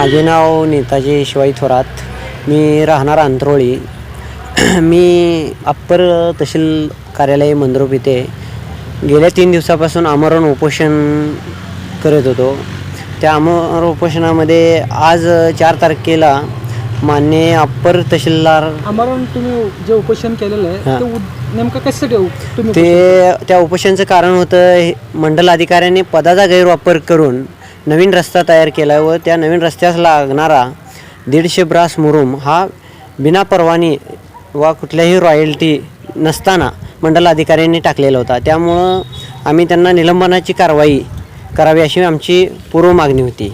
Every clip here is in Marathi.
माझे नाव नेताजी शिवाजी थोरात. मी राहणार अंतरोळी. मी अप्पर तहसील कार्यालय मंद्रुप इथे गेल्या 3 दिवसापासून आमरण उपोषण करत होतो. त्या आमरण उपोषणामध्ये आज 4 तारखेला माननीय अप्पर तहसीलदार आमरण तुम्ही जे उपोषण केलेलं आहे ते नेमकं कशासाठी तुम्ही त्या उपोषणाचं कारण होतं, मंडल अधिकाऱ्यांनी पदाचा गैरवापर करून नवीन रस्ता तयार केला व त्या नवीन रस्त्यास लागणारा 150 ब्रास मुरुम हा बिना परवानी वा कुठल्याही रॉयल्टी नसताना मंडल अधिकाऱ्यांनी टाकलेला होता. त्यामुळं आम्ही त्यांना निलंबनाची कारवाई करावी अशी आमची पूर्व मागणी होती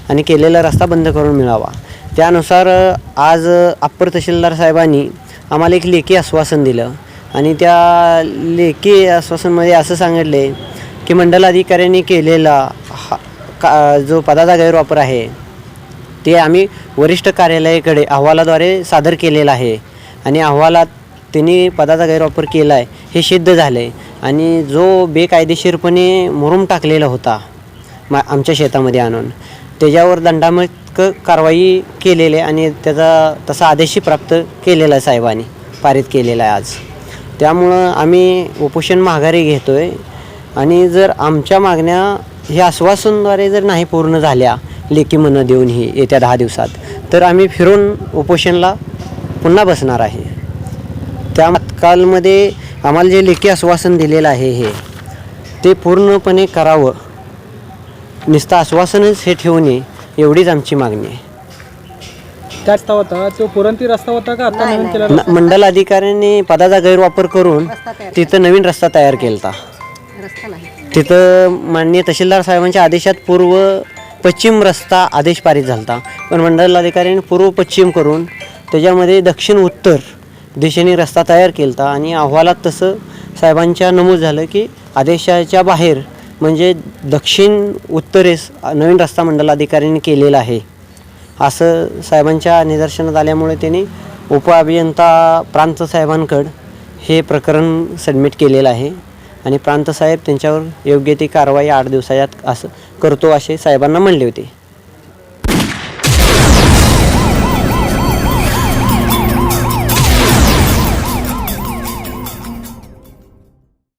आणि केलेला रस्ता बंद करून मिळावा. त्यानुसार आज अप्पर तहसीलदार साहेबांनी आम्हाला एक लेखी आश्वासन दिलं आणि त्या लेखी आश्वासनमध्ये असं सांगितले की मंडल अधिकाऱ्यांनी केलेला जो पदाचा गैरवापर आहे ते आम्ही वरिष्ठ कार्यालयाकडे अहवालाद्वारे सादर केलेला आहे आणि अहवालात त्यांनी पदाचा गैरवापर केला आहे हे सिद्ध झालं आहे आणि जो बेकायदेशीरपणे मुरुम टाकलेला होता आमच्या शेतामध्ये आणून त्याच्यावर दंडात्मक कारवाई केलेली आहे आणि त्याचा तसा आदेशही प्राप्त केलेला आहे, साहेबांनी पारित केलेला आहे आज. त्यामुळं आम्ही उपोषण माघारी घेतो आहे आणि जर आमच्या मागण्या हे आश्वासनद्वारे जर नाही पूर्ण झाल्या लेखी म्हणं देऊनही येत्या 10 दिवसात तर आम्ही फिरून उपोषणला पुन्हा बसणार आहे. त्या कालमध्ये आम्हाला जे लेखी आश्वासन दिलेलं आहे ते पूर्णपणे करावं. नुसतं आश्वासनच हे ठेवू नये एवढीच आमची मागणी आहे. त्या रस्ता होता तो पुरंती रस्ता होता का आता नवीन केला? मंडल अधिकाऱ्यांनी पदाचा गैरवापर करून तिथं नवीन रस्ता तयार केला. तिथं माननीय तहसीलदार साहेबांच्या आदेशात पूर्व पश्चिम रस्ता आदेश पारित झाला होता, पण मंडल अधिकाऱ्यांनी पूर्व पश्चिम करून त्याच्यामध्ये दक्षिण उत्तर दिशेने रस्ता तयार केला होता आणि अहवालात तसं साहेबांच्या नमूद झालं की आदेशाच्या बाहेर म्हणजे दक्षिण उत्तरेस नवीन रस्ता मंडल अधिकाऱ्यांनी केलेला आहे असं साहेबांच्या निदर्शनात आल्यामुळे त्यांनी उपअभियंता प्रांत साहेबांकडं हे प्रकरण सबमिट केलेलं आहे आणि प्रांत साहेब त्यांच्यावर योग्य ती कारवाई 8 दिवसात असं करतो असे साहेबांना म्हणले होते.